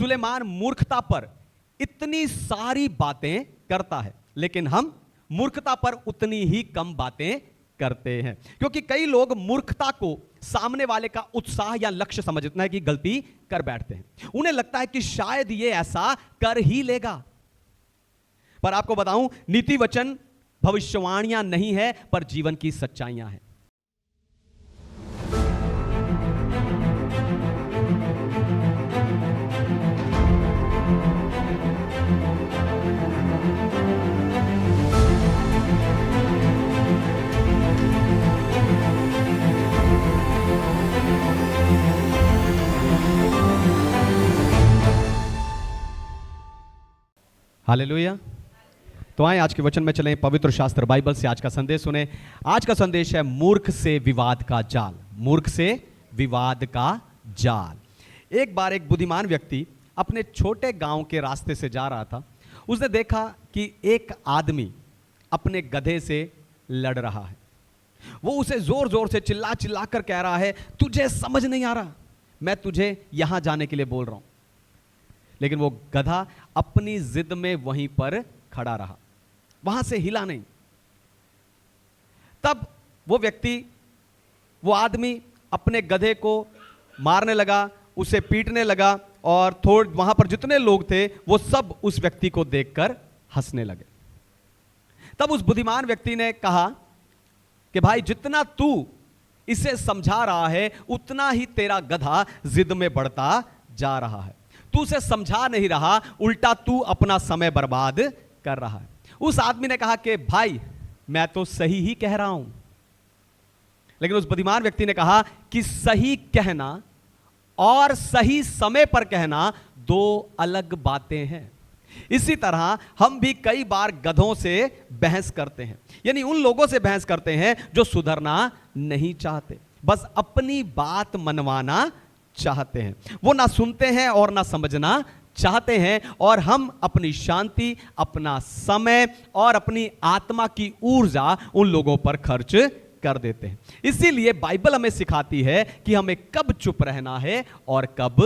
सुलेमान मूर्खता पर इतनी सारी बातें करता है, लेकिन हम मूर्खता पर उतनी ही कम बातें करते हैं। क्योंकि कई लोग मूर्खता को सामने वाले का उत्साह या लक्ष्य समझते हैं कि गलती कर बैठते हैं। उन्हें लगता है कि शायद ये ऐसा कर ही लेगा। पर आपको बताऊं, नीति वचन भविष्यवाणियां नहीं है, पर जीवन की सच्चाइयां हैं। हालेलुया। तो आए आज के वचन में चलें, पवित्र शास्त्र बाइबल से आज का संदेश सुने। आज का संदेश है मूर्ख से विवाद का जाल। मूर्ख से विवाद का जाल। एक बार एक बुद्धिमान व्यक्ति अपने छोटे गांव के रास्ते से जा रहा था। उसने देखा कि एक आदमी अपने गधे से लड़ रहा है। वो उसे जोर जोर से चिल्ला चिल्ला कर कह रहा है, तुझे समझ नहीं आ रहा, मैं तुझे यहां जाने के लिए बोल रहा हूं। लेकिन वो गधा अपनी जिद में वहीं पर खड़ा रहा, वहां से हिला नहीं। तब वो व्यक्ति, वो आदमी अपने गधे को मारने लगा, उसे पीटने लगा, और वहां पर जितने लोग थे वो सब उस व्यक्ति को देखकर हंसने लगे। तब उस बुद्धिमान व्यक्ति ने कहा कि भाई, जितना तू इसे समझा रहा है उतना ही तेरा गधा जिद में बढ़ता जा रहा है। तू उसे समझा नहीं रहा, उल्टा तू अपना समय बर्बाद कर रहा है। उस आदमी ने कहा कि भाई, मैं तो सही ही कह रहा हूं। लेकिन उस बुद्धिमान व्यक्ति ने कहा कि सही कहना और सही समय पर कहना दो अलग बातें हैं। इसी तरह हम भी कई बार गधों से बहस करते हैं, यानी उन लोगों से बहस करते हैं जो सुधरना नहीं चाहते, बस अपनी बात मनवाना चाहते हैं। वो ना सुनते हैं और ना समझना चाहते हैं, और हम अपनी शांति, अपना समय और अपनी आत्मा की ऊर्जा उन लोगों पर खर्च कर देते हैं। इसीलिए बाइबल हमें सिखाती है कि हमें कब चुप रहना है और कब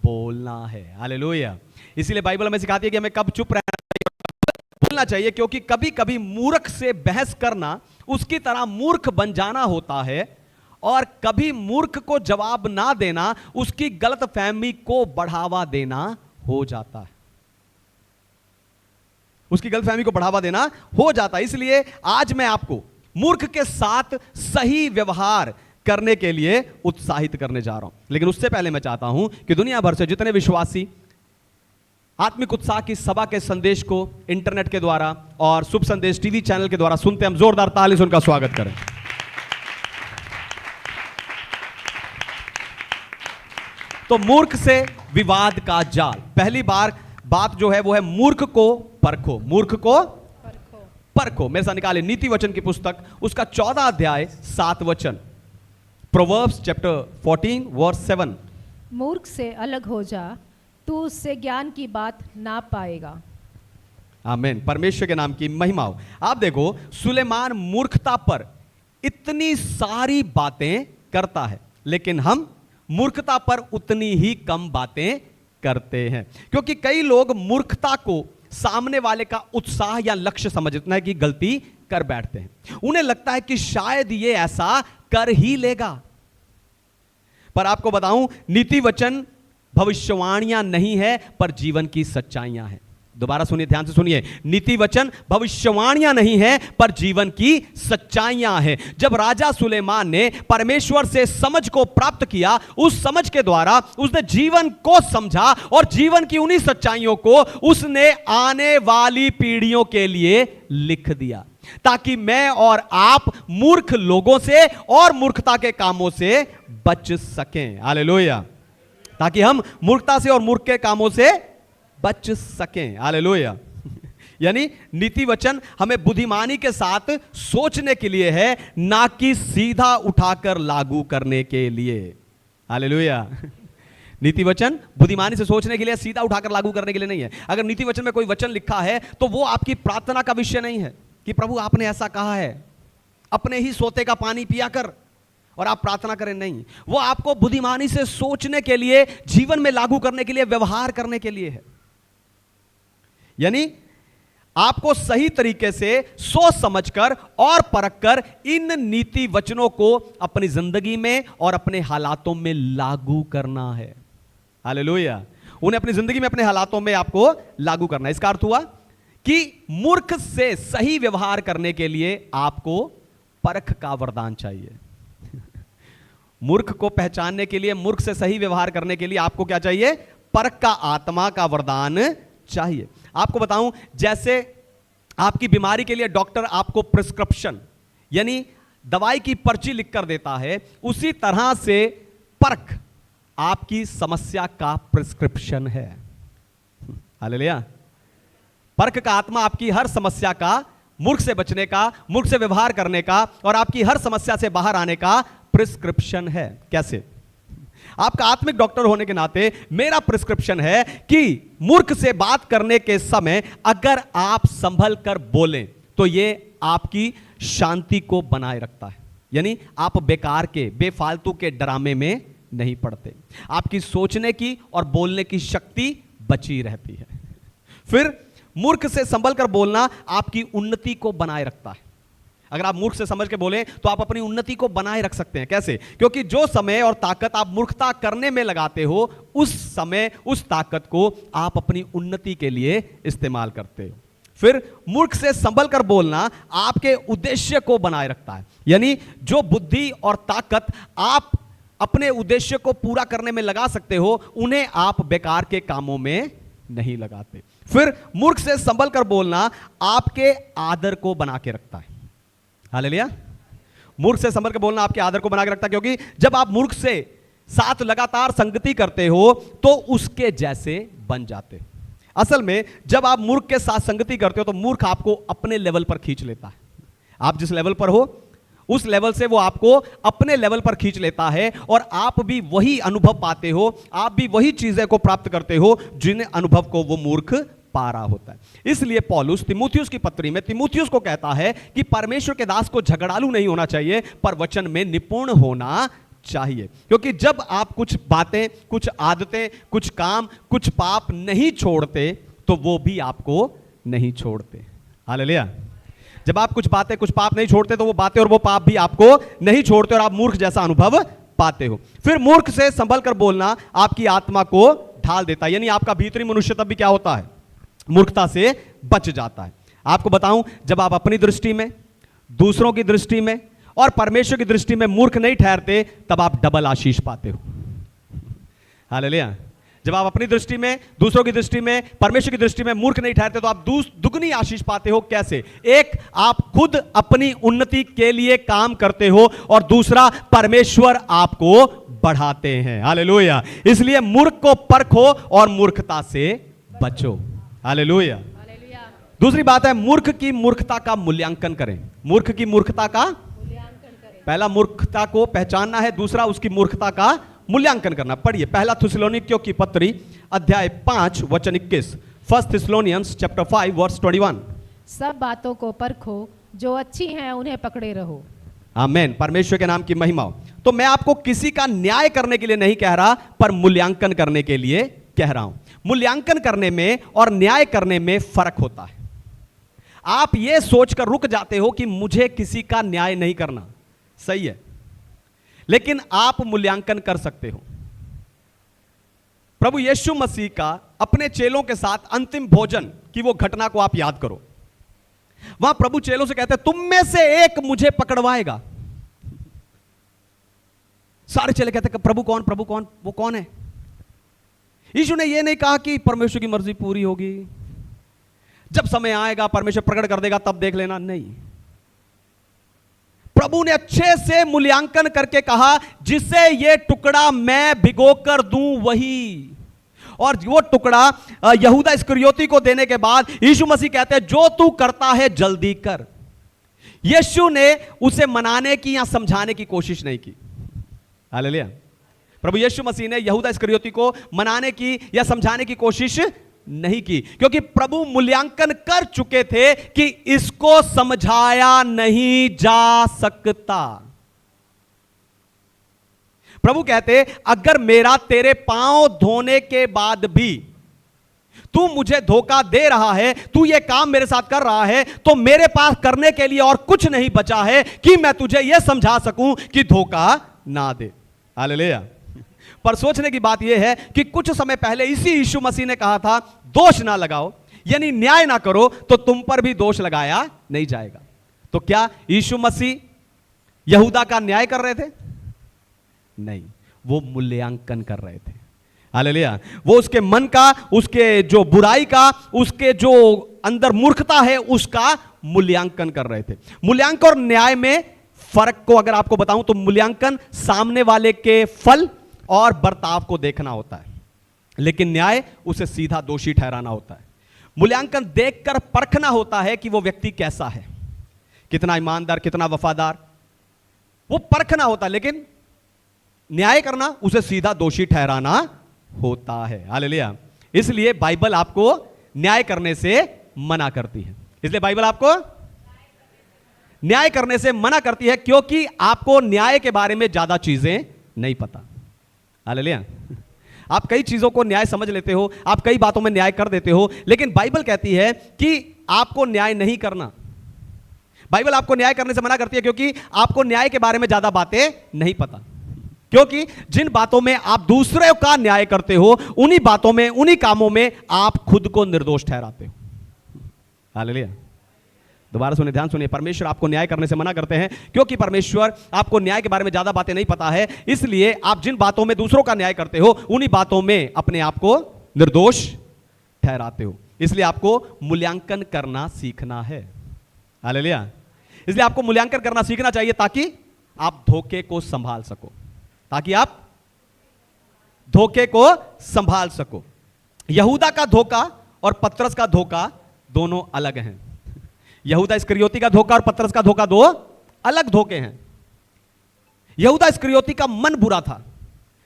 बोलना है। हालेलुया। इसीलिए बाइबल हमें सिखाती है कि हमें कब चुप रहना चाहिए और कब बोलना चाहिए, क्योंकि कभी कभी मूर्ख से बहस करना उसकी तरह मूर्ख बन जाना होता है, और कभी मूर्ख को जवाब ना देना उसकी गलतफहमी को बढ़ावा देना हो जाता है। उसकी गलतफहमी को बढ़ावा देना हो जाता है। इसलिए आज मैं आपको मूर्ख के साथ सही व्यवहार करने के लिए उत्साहित करने जा रहा हूं। लेकिन उससे पहले मैं चाहता हूं कि दुनिया भर से जितने विश्वासी आत्मिक उत्साह की सभा के संदेश को इंटरनेट के द्वारा और शुभ संदेश टीवी चैनल के द्वारा सुनते हैं, हम जोरदार ताली से उनका स्वागत करें। तो मूर्ख से विवाद का जाल। पहली बात जो है वो है मूर्ख को परखो। मूर्ख को परखो। मेरे साथ निकाले नीति वचन की पुस्तक, उसका 14 अध्याय 7 वचन। Proverbs chapter 14 verse 7। मूर्ख से अलग हो जा, तू उससे ज्ञान की बात ना पाएगा। आमीन। परमेश्वर के नाम की महिमा हो। आप देखो, सुलेमान मूर्खता पर इतनी सारी बातें करता है, लेकिन हम मूर्खता पर उतनी ही कम बातें करते हैं। क्योंकि कई लोग मूर्खता को सामने वाले का उत्साह या लक्ष्य समझते हैं कि गलती कर बैठते हैं। उन्हें लगता है कि शायद ये ऐसा कर ही लेगा। पर आपको बताऊं, नीति वचन भविष्यवाणियां नहीं है, पर जीवन की सच्चाइयां हैं। दोबारा सुनिए, ध्यान से सुनिए। नीति वचन भविष्यवाणियां नहीं है, पर जीवन की सच्चाइयां हैं। जब राजा सुलेमान ने परमेश्वर से समझ को प्राप्त किया, उस समझ के द्वारा उसने जीवन को समझा, और जीवन की उन्हीं सच्चाइयों को उसने आने वाली पीढ़ियों के लिए लिख दिया, ताकि मैं और आप मूर्ख लोगों से और मूर्खता के कामों से बच सकें। हालेलुया। ताकि हम मूर्खता से और मूर्ख के कामों से बच सकें। हालेलुया। यानी नीति वचन हमें बुद्धिमानी के साथ सोचने के लिए है, ना कि सीधा उठाकर लागू करने के लिए। हालेलुया। नीति वचन बुद्धिमानी से सोचने के लिए, सीधा उठाकर लागू करने के लिए नहीं है। अगर नीति वचन में कोई वचन लिखा है तो वो आपकी प्रार्थना का विषय नहीं है कि प्रभु आपने ऐसा कहा है, अपने ही सोते का पानी पिया कर और आप प्रार्थना करें, नहीं, वो आपको बुद्धिमानी से सोचने के लिए, जीवन में लागू करने के लिए, व्यवहार करने के लिए है। यानी आपको सही तरीके से सोच समझकर और परखकर इन नीति वचनों को अपनी जिंदगी में और अपने हालातों में लागू करना है। हालेलुया। उन्हें अपनी जिंदगी में, अपने हालातों में आपको लागू करना है। इसका अर्थ हुआ कि मूर्ख से सही व्यवहार करने के लिए आपको परख का वरदान चाहिए। मूर्ख को पहचानने के लिए, मूर्ख से सही व्यवहार करने के लिए आपको क्या चाहिए? परख का, आत्मा का वरदान चाहिए। आपको बताऊं, जैसे आपकी बीमारी के लिए डॉक्टर आपको प्रिस्क्रिप्शन यानी दवाई की पर्ची लिखकर देता है, उसी तरह से परख आपकी समस्या का प्रिस्क्रिप्शन है। हालेलुया। परख का आत्मा आपकी हर समस्या का, मूर्ख से बचने का, मूर्ख से व्यवहार करने का और आपकी हर समस्या से बाहर आने का प्रिस्क्रिप्शन है। कैसे? आपका आत्मिक डॉक्टर होने के नाते मेरा प्रिस्क्रिप्शन है कि मूर्ख से बात करने के समय अगर आप संभल कर बोलें तो ये आपकी शांति को बनाए रखता है। यानी आप बेकार के, बेफालतू के ड्रामे में नहीं पड़ते, आपकी सोचने की और बोलने की शक्ति बची रहती है। फिर मूर्ख से संभल कर बोलना आपकी उन्नति को बनाए रखता है। अगर आप मूर्ख से समझ के बोलें तो आप अपनी उन्नति को बनाए रख सकते हैं। कैसे? क्योंकि जो समय और ताकत आप मूर्खता करने में लगाते हो, उस समय, उस ताकत को आप अपनी उन्नति के लिए इस्तेमाल करते हो। फिर मूर्ख से संभल कर बोलना आपके उद्देश्य को बनाए रखता है। यानी जो बुद्धि और ताकत आप अपने उद्देश्य को पूरा करने में लगा सकते हो, उन्हें आप बेकार के कामों में नहीं लगाते। फिर मूर्ख से संभल कर बोलना आपके आदर को बना के रखता है। हालेलुया। मूर्ख से संभल कर बोलना आपके आदर को बना के रखता है, क्योंकि जब आप मूर्ख से साथ लगातार संगति करते हो तो उसके जैसे बन जाते। असल में जब आप मूर्ख के साथ संगति करते हो तो मूर्ख आपको अपने लेवल पर खींच लेता है। आप जिस लेवल पर हो उस लेवल से वो आपको अपने लेवल पर खींच लेता है और आप भी वही अनुभव पाते हो, आप भी वही चीजें को प्राप्त करते हो जिन्हें अनुभव को वो मूर्ख पा रहा होता है। इसलिए पौलुस तीमुथियुस की पत्री में तीमुथियुस को कहता है कि परमेश्वर के दास को झगड़ालू नहीं होना चाहिए, पर वचन में निपुण होना चाहिए। क्योंकि जब आप कुछ बातें, कुछ आदतें, कुछ काम, कुछ पाप नहीं छोड़ते तो वो भी आपको नहीं छोड़ते। हालेलुया। जब आप कुछ बातें, कुछ पाप नहीं छोड़ते तो वो बातें और वो पाप भी आपको नहीं छोड़ते और आप मूर्ख जैसा अनुभव पाते हो। फिर मूर्ख से संभल कर बोलना आपकी आत्मा को ढाल देता है। यानी आपका भीतरी मनुष्य तब भी क्या होता है? मूर्खता से बच जाता है। आपको बताऊं, जब आप अपनी दृष्टि में, दूसरों की दृष्टि में और परमेश्वर की दृष्टि में मूर्ख नहीं ठहरते, तब आप डबल आशीष पाते हो। हालेलुया। जब आप अपनी दृष्टि में, दूसरों की दृष्टि में, परमेश्वर की दृष्टि में मूर्ख नहीं ठहरते तो आप दुगनी आशीष पाते हो। कैसे? एक, आप खुद अपनी उन्नति के लिए काम करते हो और दूसरा, परमेश्वर आपको बढ़ाते हैं। हालेलुया। इसलिए मूर्ख को परखो और मूर्खता से बचो। हालेलुया। दूसरी बात है, मूर्ख की मूर्खता का मूल्यांकन करें। मूर्ख की मूर्खता का मूल्यांकन करें। पहला मूर्खता को पहचानना है, दूसरा उसकी मूर्खता का मूल्यांकन करना। पढ़िए पहला थिस्सलुनीकियों की पत्री अध्याय 5 वचन 21। First Thessalonians chapter 5 verse 21। सब बातों को परखो, जो अच्छी हैं उन्हें पकड़े रहो। आमीन। परमेश्वर के नाम की महिमा हो। तो मैं आपको किसी का न्याय करने के लिए नहीं कह रहा, पर मूल्यांकन करने के लिए कह रहा हूं। मूल्यांकन करने में और न्याय करने में फर्क होता है। आप यह सोचकर रुक जाते हो कि मुझे किसी का न्याय नहीं करना, सही है, लेकिन आप मूल्यांकन कर सकते हो। प्रभु यीशु मसीह का अपने चेलों के साथ अंतिम भोजन की वो घटना को आप याद करो। वहां प्रभु चेलों से कहते हैं, तुम में से एक मुझे पकड़वाएगा। सारे चेले कहते हैं, प्रभु कौन? प्रभु कौन? वो कौन है? यीशु ने यह नहीं कहा कि परमेश्वर की मर्जी पूरी होगी, जब समय आएगा परमेश्वर प्रकट कर देगा तब देख लेना। नहीं, प्रभु ने अच्छे से मूल्यांकन करके कहा, जिसे ये टुकड़ा मैं भिगो कर दूं वही। और वो टुकड़ा यहूदा इस्करियोती को देने के बाद यीशु मसीह कहते हैं, जो तू करता है जल्दी कर। यीशु ने उसे मनाने की या समझाने की कोशिश नहीं की। हालेलुया। प्रभु यीशु मसीह ने यहूदा इस्करियोती को मनाने की या समझाने की कोशिश नहीं की, क्योंकि प्रभु मूल्यांकन कर चुके थे कि इसको समझाया नहीं जा सकता। प्रभु कहते, अगर मेरा तेरे पांव धोने के बाद भी तू मुझे धोखा दे रहा है, तू ये काम मेरे साथ कर रहा है, तो मेरे पास करने के लिए और कुछ नहीं बचा है कि मैं तुझे यह समझा सकूं कि धोखा ना दे। हालेलुया। पर सोचने की बात यह है कि कुछ समय पहले इसी यीशु मसीह ने कहा था, दोष ना लगाओ, यानी न्याय ना करो, तो तुम पर भी दोष लगाया नहीं जाएगा। तो क्या यीशु मसीह यहूदा का न्याय कर रहे थे? नहीं, वो मूल्यांकन कर रहे थे। हालेलुया। वो उसके मन का, उसके जो बुराई का, उसके जो अंदर मूर्खता है, उसका मूल्यांकन कर रहे थे। मूल्यांकन और न्याय में फर्क को अगर आपको बताऊं तो मूल्यांकन सामने वाले के फल और बर्ताव को देखना होता है, लेकिन न्याय उसे सीधा दोषी ठहराना होता है। मूल्यांकन देखकर परखना होता है कि वो व्यक्ति कैसा है, कितना ईमानदार, कितना वफादार, वो परखना होता है, लेकिन न्याय करना, उसे सीधा दोषी ठहराना होता है। हालेलुया। इसलिए बाइबल आपको न्याय करने से मना करती है। इसलिए बाइबल आपको न्याय करने से मना करती है, क्योंकि आपको न्याय के बारे में ज्यादा चीजें नहीं पता। हालेलुया। आप कई चीजों को न्याय समझ लेते हो, आप कई बातों में न्याय कर देते हो, लेकिन बाइबल कहती है कि आपको न्याय नहीं करना। बाइबल आपको न्याय करने से मना करती है, क्योंकि आपको न्याय के बारे में ज्यादा बातें नहीं पता। क्योंकि जिन बातों में आप दूसरे का न्याय करते हो, उन्हीं बातों में, उन्हीं कामों में आप खुद को निर्दोष ठहराते हो। हालेलुया। दोबारा सुनिए, ध्यान सुनिए। परमेश्वर आपको न्याय करने से मना करते हैं, क्योंकि परमेश्वर आपको न्याय के बारे में ज्यादा बातें नहीं पता है। इसलिए आप जिन बातों में दूसरों का न्याय करते हो, उन्हीं बातों में अपने आप को निर्दोष ठहराते हो। इसलिए आपको मूल्यांकन करना सीखना है। हालेलुया। इसलिए आपको मूल्यांकन करना सीखना चाहिए, ताकि आप धोखे को संभाल सको, ताकि आप धोखे को संभाल सको। यहूदा का धोखा और पतरस का धोखा दोनों अलग हैं। यहूदा इस्करियोती का धोखा और पतरस का धोखा दो अलग धोखे हैं। यहूदा इस्करियोती का मन बुरा था,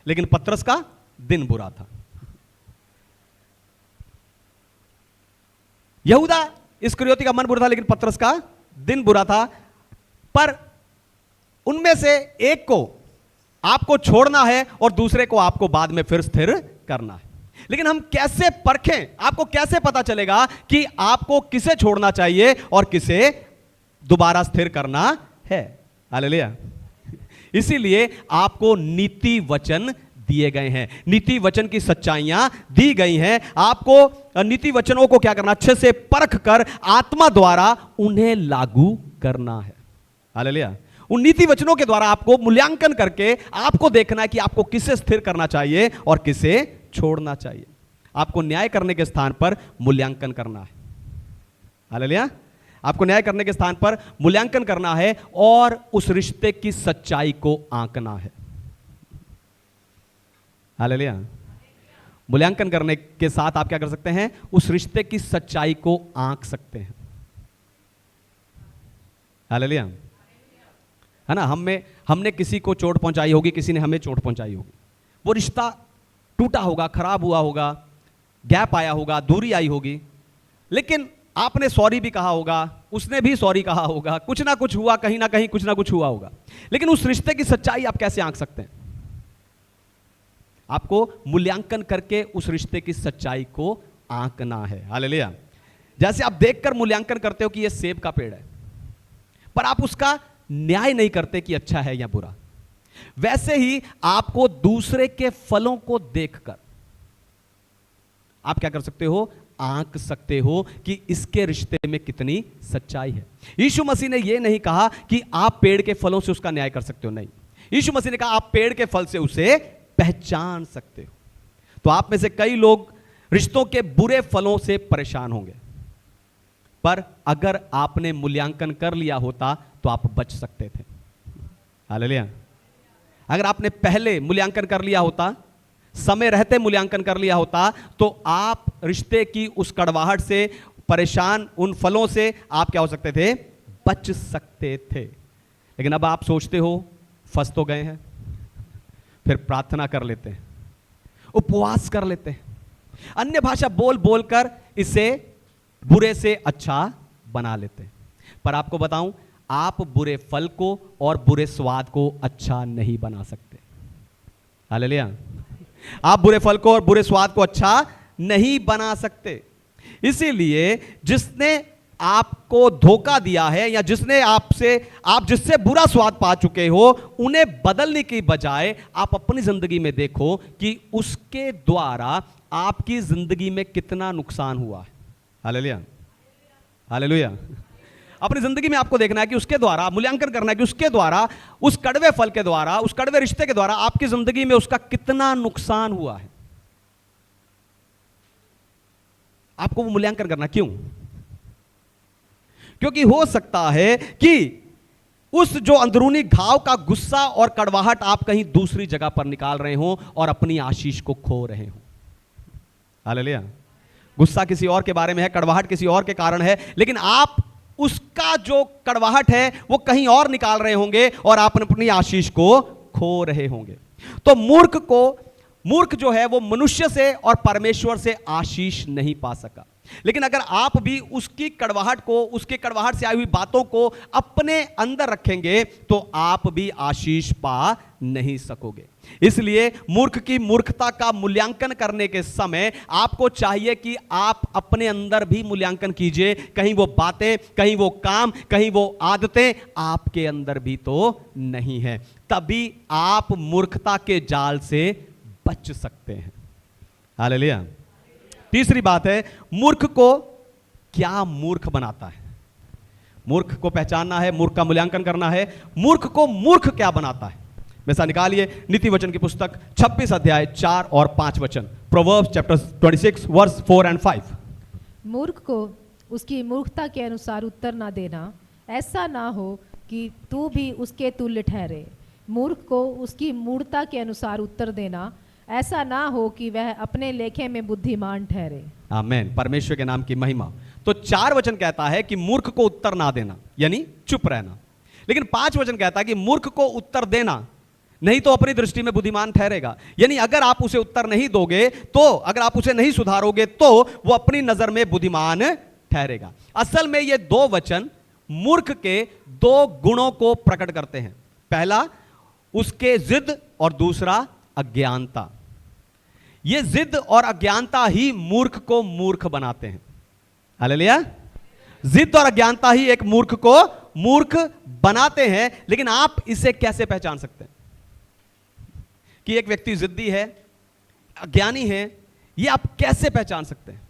लेकिन पतरस का दिन बुरा था। यहूदा इस्करियोती का मन बुरा था, लेकिन पतरस का दिन बुरा था। पर उनमें से एक को आपको छोड़ना है और दूसरे को आपको बाद में फिर स्थिर करना है। लेकिन हम कैसे परखें? आपको कैसे पता चलेगा कि आपको किसे छोड़ना चाहिए और किसे दोबारा स्थिर करना है? हालेलुया। इसीलिए आपको नीति वचन दिए गए हैं, नीति वचन की सच्चाइयां दी गई हैं। आपको नीति वचनों को क्या करना? अच्छे से परख कर आत्मा द्वारा उन्हें लागू करना है। हालेलुया। उन नीति वचनों के द्वारा आपको मूल्यांकन करके आपको देखना है कि आपको किसे स्थिर करना चाहिए और किसे छोड़ना चाहिए। आपको न्याय करने के स्थान पर मूल्यांकन करना है। हालेलुया। आपको न्याय करने के स्थान पर मूल्यांकन करना है और उस रिश्ते की सच्चाई को आंकना है। हालेलुया। मूल्यांकन करने के साथ आप क्या कर सकते हैं? उस रिश्ते की सच्चाई को आंक सकते हैं। हालेलुया। है ना? हमने किसी को चोट पहुंचाई होगी, किसी ने हमें चोट पहुंचाई होगी, वो रिश्ता टूटा होगा, खराब हुआ होगा, गैप आया होगा, दूरी आई होगी, लेकिन आपने सॉरी भी कहा होगा, उसने भी सॉरी कहा होगा, कुछ ना कुछ हुआ, कहीं ना कहीं कुछ ना कुछ हुआ होगा, लेकिन उस रिश्ते की सच्चाई आप कैसे आंक सकते हैं? आपको मूल्यांकन करके उस रिश्ते की सच्चाई को आंकना है। हालेलुया। जैसे आप देखकर मूल्यांकन करते हो कि यह सेब का पेड़ है, पर आप उसका न्याय नहीं करते कि अच्छा है या बुरा, वैसे ही आपको दूसरे के फलों को देखकर आप क्या कर सकते हो? आंक सकते हो कि इसके रिश्ते में कितनी सच्चाई है। यीशु मसीह ने यह नहीं कहा कि आप पेड़ के फलों से उसका न्याय कर सकते हो, नहीं। यीशु मसीह ने कहा आप पेड़ के फल से उसे पहचान सकते हो। तो आप में से कई लोग रिश्तों के बुरे फलों से परेशान होंगे, पर अगर आपने मूल्यांकन कर लिया होता तो आप बच सकते थे। हालेलुया। अगर आपने पहले मूल्यांकन कर लिया होता, समय रहते मूल्यांकन कर लिया होता, तो आप रिश्ते की उस कड़वाहट से, परेशान उन फलों से आप क्या हो सकते थे? बच सकते थे। लेकिन अब आप सोचते हो फंस तो गए हैं, फिर प्रार्थना कर लेते हैं, उपवास कर लेते हैं, अन्य भाषा बोल बोलकर इसे बुरे से अच्छा बना लेते हैं। पर आपको बताऊं, आप बुरे फल को और बुरे स्वाद को अच्छा नहीं बना सकते। हालेलुया। आप बुरे फल को और बुरे स्वाद को अच्छा नहीं बना सकते। इसीलिए जिसने आपको धोखा दिया है या जिसने आप जिससे बुरा स्वाद पा चुके हो, उन्हें बदलने की बजाय आप अपनी जिंदगी में देखो कि उसके द्वारा आपकी जिंदगी में कितना नुकसान हुआ है। Hallelujah, hallelujah. अपनी जिंदगी में आपको देखना है कि उसके द्वारा मूल्यांकन करना है कि उसके द्वारा, उस कड़वे फल के द्वारा, उस कड़वे रिश्ते के द्वारा आपकी जिंदगी में उसका कितना नुकसान हुआ है। आपको वो मूल्यांकन करना। क्यों? क्योंकि हो सकता है कि उस जो अंदरूनी घाव का गुस्सा और कड़वाहट आप कहीं दूसरी जगह पर निकाल रहे हो और अपनी आशीष को खो रहे हो। हालेलुया। गुस्सा किसी और के बारे में है, कड़वाहट किसी और के कारण है, लेकिन आप उसका जो कड़वाहट है वो कहीं और निकाल रहे होंगे और आप अपनी आशीष को खो रहे होंगे। तो मूर्ख जो है वो मनुष्य से और परमेश्वर से आशीष नहीं पा सका। लेकिन अगर आप भी उसकी कड़वाहट से आई हुई बातों को अपने अंदर रखेंगे तो आप भी आशीष पा नहीं सकोगे। इसलिए मूर्ख की मूर्खता का मूल्यांकन करने के समय आपको चाहिए कि आप अपने अंदर भी मूल्यांकन कीजिए। कहीं वो बातें, कहीं वो काम, कहीं वो आदतें आपके अंदर भी तो नहीं है। तभी आप मूर्खता के जाल से बच सकते हैं। हालेलुया। तीसरी बात है, मूर्ख को क्या मूर्ख बनाता है। मूर्ख को पहचानना है, मूर्ख का मूल्यांकन करना है। मूर्ख को मूर्ख क्या बनाता है? वैसा निकालिए नीति वचन की पुस्तक 26 अध्याय 4 और 5 वचन। Proverbs chapter 26 verse 4 and 5। मूर्ख को उसकी मूर्खता के अनुसार उत्तर ना देना, ऐसा ना हो कि तू भी उसके तुल्य ठहरे। मूर्ख को उसकी मूर्खता के अनुसार उत्तर देना, ऐसा ना हो कि वह अपने लेखे में बुद्धिमान ठहरे। आमीन। परमेश्वर के नाम की महिमा। तो 4 वचन कहता है कि मूर्ख को उत्तर ना देना, यानी चुप रहना। लेकिन 5 वचन कहता है कि मूर्ख को उत्तर देना, नहीं तो अपनी दृष्टि में बुद्धिमान ठहरेगा। यानी अगर आप उसे उत्तर नहीं दोगे, तो अगर आप उसे नहीं सुधारोगे, तो वो अपनी नजर में बुद्धिमान ठहरेगा। असल में ये 2 वचन मूर्ख के 2 गुणों को प्रकट करते हैं। पहला उसके जिद और दूसरा अज्ञानता। ये जिद और अज्ञानता ही मूर्ख को मूर्ख बनाते हैं। हालेलुया। जिद और अज्ञानता ही एक मूर्ख को मूर्ख बनाते हैं। लेकिन आप इसे कैसे पहचान सकते हैं कि एक व्यक्ति जिद्दी है, अज्ञानी है? ये आप कैसे पहचान सकते हैं?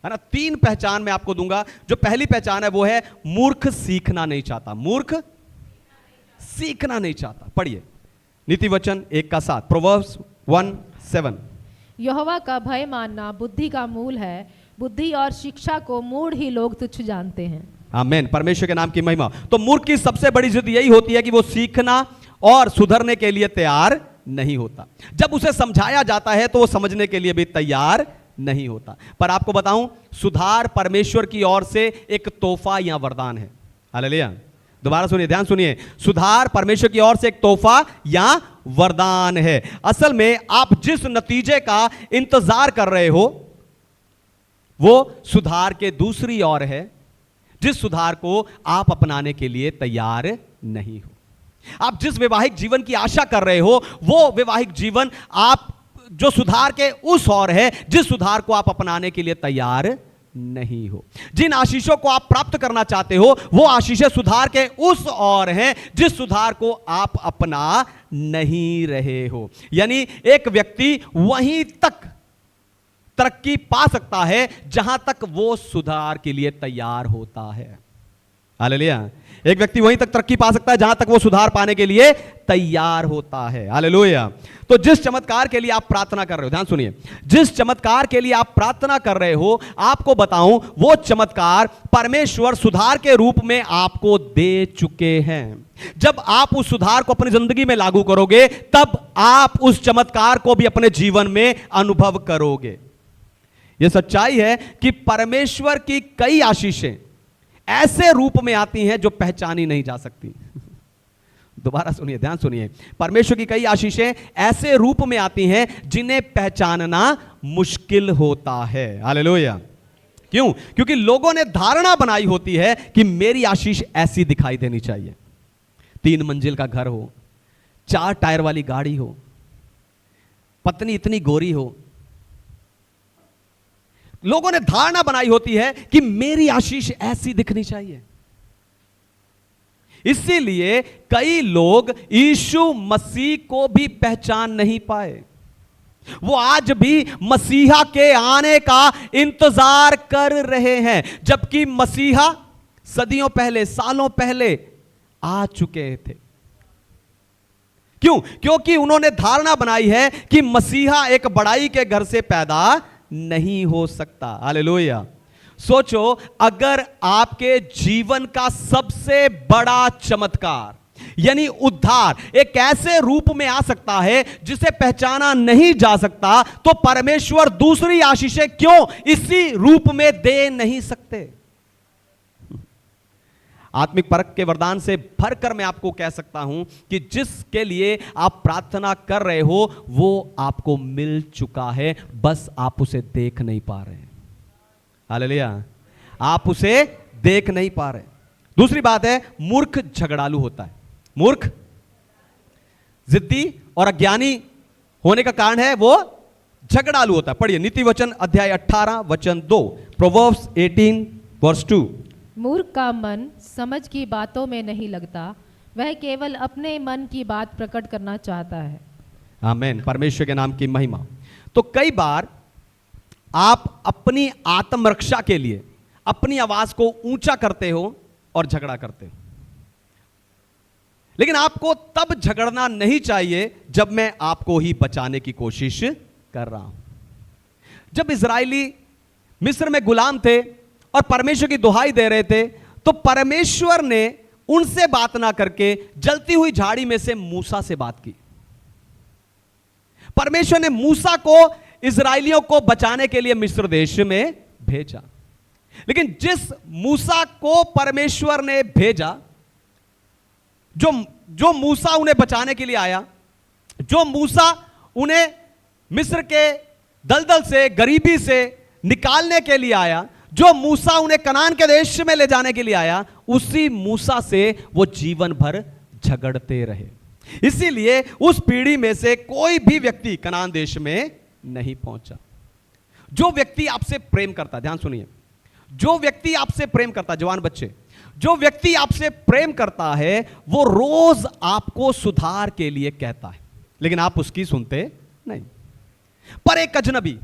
है ना। 3 पहचान मैं आपको दूंगा। जो पहली पहचान है वो है मूर्ख सीखना नहीं चाहता। मूर्ख सीखना नहीं चाहता। पढ़िए नीति वचन 1:7, प्रोवर्ब्स 1:7। यहोवा का भय मानना बुद्धि का मूल है, बुद्धि और शिक्षा को मूढ़ ही लोग तुच्छ जानते हैं। आमीन। परमेश्वर के नाम की महिमा। तो मूर्ख की सबसे बड़ी जिद यही होती है कि वो सीखना और सुधरने के लिए तैयार नहीं होता। जब उसे समझाया जाता है तो वो समझने के लिए भी तैयार नहीं होता। पर आपको बताऊं, सुधार परमेश्वर की ओर से एक तोहफा या वरदान है। हालेलुया। दोबारा सुनिए, ध्यान सुनिए। सुधार परमेश्वर की ओर से एक तोहफा या वरदान है। असल में आप जिस नतीजे का इंतजार कर रहे हो वो सुधार के दूसरी ओर है, जिस सुधार को आप अपनाने के लिए तैयार नहीं हो। आप जिस वैवाहिक जीवन की आशा कर रहे हो वो वैवाहिक जीवन आप जो सुधार के उस ओर है जिस सुधार को आप अपनाने के लिए तैयार नहीं हो। जिन आशीषों को आप प्राप्त करना चाहते हो वो आशीषें सुधार के उस ओर हैं जिस सुधार को आप अपना नहीं रहे हो। यानी एक व्यक्ति वहीं तक तरक्की पा सकता है जहां तक वो सुधार के लिए तैयार होता है। हालेलुया। एक व्यक्ति वहीं तक तरक्की पा सकता है जहां तक वो सुधार पाने के लिए तैयार होता है। हालेलुया। तो जिस चमत्कार के लिए आप प्रार्थना कर रहे हो, ध्यान सुनिए, जिस चमत्कार के लिए आप प्रार्थना कर रहे हो, आपको बताऊं वो चमत्कार परमेश्वर सुधार के रूप में आपको दे चुके हैं। जब आप उस सुधार को अपनी जिंदगी में लागू करोगे तब आप उस चमत्कार को भी अपने जीवन में अनुभव करोगे। यह सच्चाई है कि परमेश्वर की कई आशीषें ऐसे रूप में आती हैं जो पहचानी नहीं जा सकती। दोबारा सुनिए, ध्यान सुनिए। परमेश्वर की कई आशीषें ऐसे रूप में आती हैं जिन्हें पहचानना मुश्किल होता है। हालेलुया। क्यों? क्योंकि लोगों ने धारणा बनाई होती है कि मेरी आशीष ऐसी दिखाई देनी चाहिए। 3 मंजिल का घर हो, 4 टायर वाली गाड़ी हो, पत्नी इतनी गोरी हो, लोगों ने धारणा बनाई होती है कि मेरी आशीष ऐसी दिखनी चाहिए। इसीलिए कई लोग यीशु मसीह को भी पहचान नहीं पाए। वो आज भी मसीहा के आने का इंतजार कर रहे हैं, जबकि मसीहा सदियों पहले, सालों पहले आ चुके थे। क्यों? क्योंकि उन्होंने धारणा बनाई है कि मसीहा एक बड़ाई के घर से पैदा नहीं हो सकता। हालेलुया। सोचो, अगर आपके जीवन का सबसे बड़ा चमत्कार यानी उद्धार एक ऐसे रूप में आ सकता है जिसे पहचाना नहीं जा सकता, तो परमेश्वर दूसरी आशीषें क्यों इसी रूप में दे नहीं सकते? आत्मिक परख के वरदान से भरकर मैं आपको कह सकता हूं कि जिसके लिए आप प्रार्थना कर रहे हो वो आपको मिल चुका है, बस आप उसे देख नहीं पा रहे हैं। हालेलुया। आप उसे देख नहीं पा रहे। दूसरी बात है, मूर्ख झगड़ालू होता है। मूर्ख जिद्दी और अज्ञानी होने का कारण है वो झगड़ालू होता है। पढ़िए नीति वचन अध्याय 18 वचन 2, प्रोवर्ब्स 18 वर्स 2। मूर्ख का मन समझ की बातों में नहीं लगता, वह केवल अपने मन की बात प्रकट करना चाहता है। आमीन। परमेश्वर के नाम की महिमा। तो कई बार आप अपनी आत्मरक्षा के लिए अपनी आवाज को ऊंचा करते हो और झगड़ा करते हो, लेकिन आपको तब झगड़ना नहीं चाहिए जब मैं आपको ही बचाने की कोशिश कर रहा हूं। जब इजरायली मिस्र में गुलाम थे और परमेश्वर की दुहाई दे रहे थे, तो परमेश्वर ने उनसे बात ना करके जलती हुई झाड़ी में से मूसा से बात की। परमेश्वर ने मूसा को इजरायलियों को बचाने के लिए मिस्र देश में भेजा, लेकिन जिस मूसा को परमेश्वर ने भेजा, जो मूसा उन्हें बचाने के लिए आया, जो मूसा उन्हें मिस्र के दलदल से, गरीबी से निकालने के लिए आया, जो मूसा उन्हें कनान के देश में ले जाने के लिए आया, उसी मूसा से वो जीवन भर झगड़ते रहे। इसीलिए उस पीढ़ी में से कोई भी व्यक्ति कनान देश में नहीं पहुंचा। जो व्यक्ति आपसे प्रेम करता, ध्यान सुनिए, जो व्यक्ति आपसे प्रेम करता, जवान बच्चे, जो व्यक्ति आपसे प्रेम करता है वो रोज आपको सुधार के लिए कहता है, लेकिन आप उसकी सुनते नहीं। पर एक अजनबी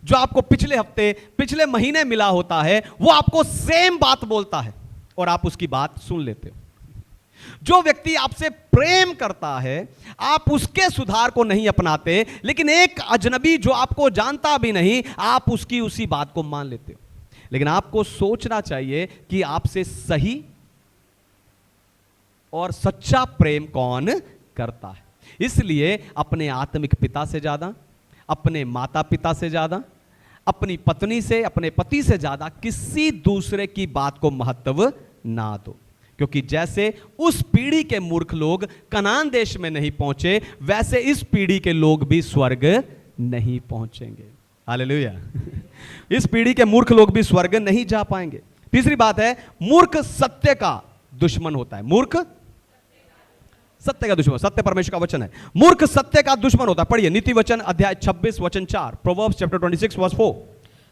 जो आपको पिछले हफ्ते, पिछले महीने मिला होता है, वो आपको सेम बात बोलता है और आप उसकी बात सुन लेते हो। जो व्यक्ति आपसे प्रेम करता है, आप उसके सुधार को नहीं अपनाते, लेकिन एक अजनबी जो आपको जानता भी नहीं, आप उसकी उसी बात को मान लेते हो। लेकिन आपको सोचना चाहिए कि आपसे सही और सच्चा प्रेम कौन करता है। इसलिए अपने आत्मिक पिता से ज्यादा, अपने माता पिता से ज्यादा, अपनी पत्नी से, अपने पति से ज्यादा किसी दूसरे की बात को महत्व ना दो, क्योंकि जैसे उस पीढ़ी के मूर्ख लोग कनान देश में नहीं पहुंचे, वैसे इस पीढ़ी के लोग भी स्वर्ग नहीं पहुंचेंगे। हालेलुया। इस पीढ़ी के मूर्ख लोग भी स्वर्ग नहीं जा पाएंगे। तीसरी बात है, मूर्ख सत्य का दुश्मन होता है। मूर्ख सत्य का दुश्मन, सत्य परमेश्वर का वचन है। मूर्ख सत्य का दुश्मन होता है। पढ़िए नीति वचन अध्याय 26 वचन 4, प्रोवर्ब्स चैप्टर 26 वर्स 4।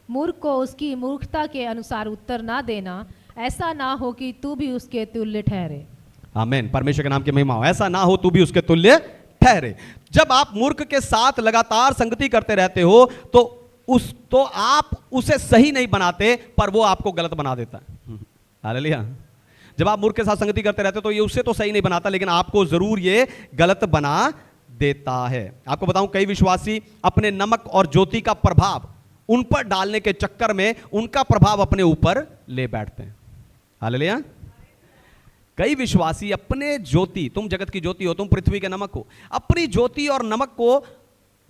मूर्ख को उसकी मूर्खता के अनुसार उत्तर ना देना, ऐसा ना हो कि तू भी उसके तुल्य ठहरे। आमीन। परमेश्वर के नाम की महिमा हो। ऐसा ना हो तू भी उसके तुल्य ठहरे। जब आप मूर्ख के साथ लगातार संगति करते रहते हो तो आप उसे सही नहीं बनाते, पर वो आपको गलत बना देता है। हालेलुया। जब आप मूर्ख के साथ संगति करते रहते हो तो ये उससे तो सही नहीं बनाता, लेकिन आपको जरूर ये गलत बना देता है। आपको बताऊं, कई विश्वासी अपने नमक और ज्योति का प्रभाव उन पर डालने के चक्कर में उनका प्रभाव अपने ऊपर ले बैठते हैं। हालेलुया। कई विश्वासी अपने ज्योति, तुम जगत की ज्योति हो, तुम पृथ्वी के नमक हो, अपनी ज्योति और नमक को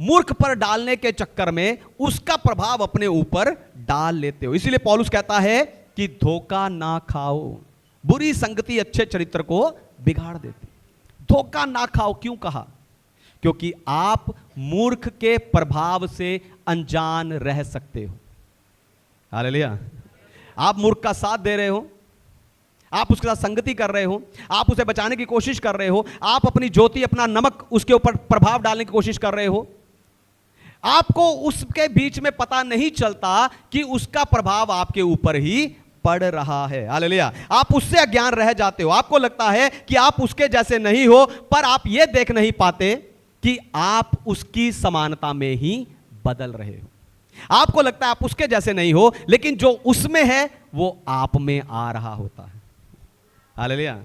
मूर्ख पर डालने के चक्कर में उसका प्रभाव अपने ऊपर डाल लेते हो। इसीलिए पौलुस कहता है कि धोखा ना खाओ, बुरी संगति अच्छे चरित्र को बिगाड़ देती। धोखा ना खाओ, क्यों कहा? क्योंकि आप मूर्ख के प्रभाव से अनजान रह सकते हो। हालेलुया। आप मूर्ख का साथ दे रहे हो, आप उसके साथ संगति कर रहे हो, आप उसे बचाने की कोशिश कर रहे हो, आप अपनी ज्योति, अपना नमक उसके ऊपर प्रभाव डालने की कोशिश कर रहे हो, आपको उसके बीच में पता नहीं चलता कि उसका प्रभाव आपके ऊपर ही पड़ रहा है। हालेलुया। आप उससे अज्ञान रह जाते हो, आपको लगता है कि आप उसके जैसे नहीं हो, पर आप यह देख नहीं पाते कि आप उसकी समानता में ही बदल रहे हो। आपको लगता है आप उसके जैसे नहीं हो, लेकिन जो उसमें है वो आप में आ रहा होता है। हालेलुया।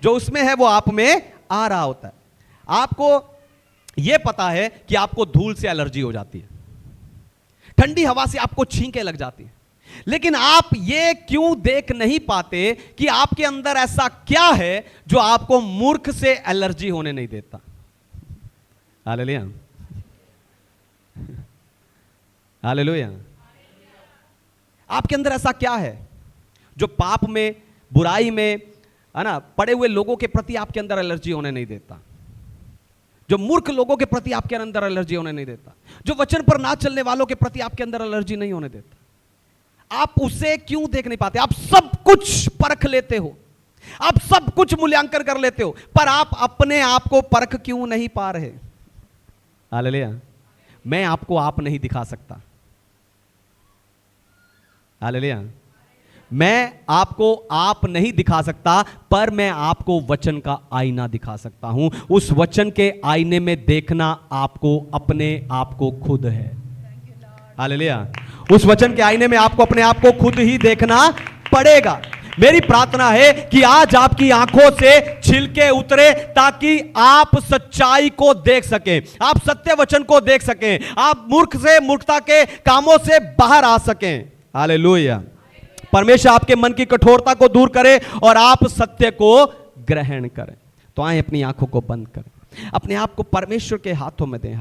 जो उसमें है वो आप में आ रहा होता है। आपको यह पता है कि आपको धूल से एलर्जी हो जाती है, ठंडी हवा से आपको छींकें लग जाती है, लेकिन आप ये क्यों देख नहीं पाते कि आपके अंदर ऐसा क्या है जो आपको मूर्ख से एलर्जी होने नहीं देता। हालेलुया। हालेलुया। आपके अंदर ऐसा क्या है जो पाप में, बुराई में, है ना, पड़े हुए लोगों के प्रति आपके अंदर एलर्जी होने नहीं देता, जो मूर्ख लोगों के प्रति आपके अंदर एलर्जी होने नहीं देता, जो वचन पर ना चलने वालों के प्रति आपके अंदर एलर्जी नहीं होने देता। आप उसे क्यों देख नहीं पाते? आप सब कुछ परख लेते हो, आप सब कुछ मूल्यांकन कर लेते हो, पर आप अपने आप को परख क्यों नहीं पा रहे? हालेलुया। मैं आपको आप नहीं दिखा सकता। हालेलुया। मैं आपको आप नहीं दिखा सकता, पर मैं आपको वचन का आईना दिखा सकता हूं। उस वचन के आईने में देखना आपको अपने आप को खुद है। हालेलुया। उस वचन के आईने में आपको अपने आप को खुद ही देखना पड़ेगा। मेरी प्रार्थना है कि आज आपकी आंखों से छिलके उतरे, ताकि आप सच्चाई को देख सकें, आप सत्य वचन को देख सकें, आप मूर्ख से, मूर्खता के कामों से बाहर आ सकें। हालेलुया। परमेश्वर आपके मन की कठोरता को दूर करे और आप सत्य को ग्रहण करें। तो आए अपनी आंखों को बंद करें, अपने आप को परमेश्वर के हाथों में दें।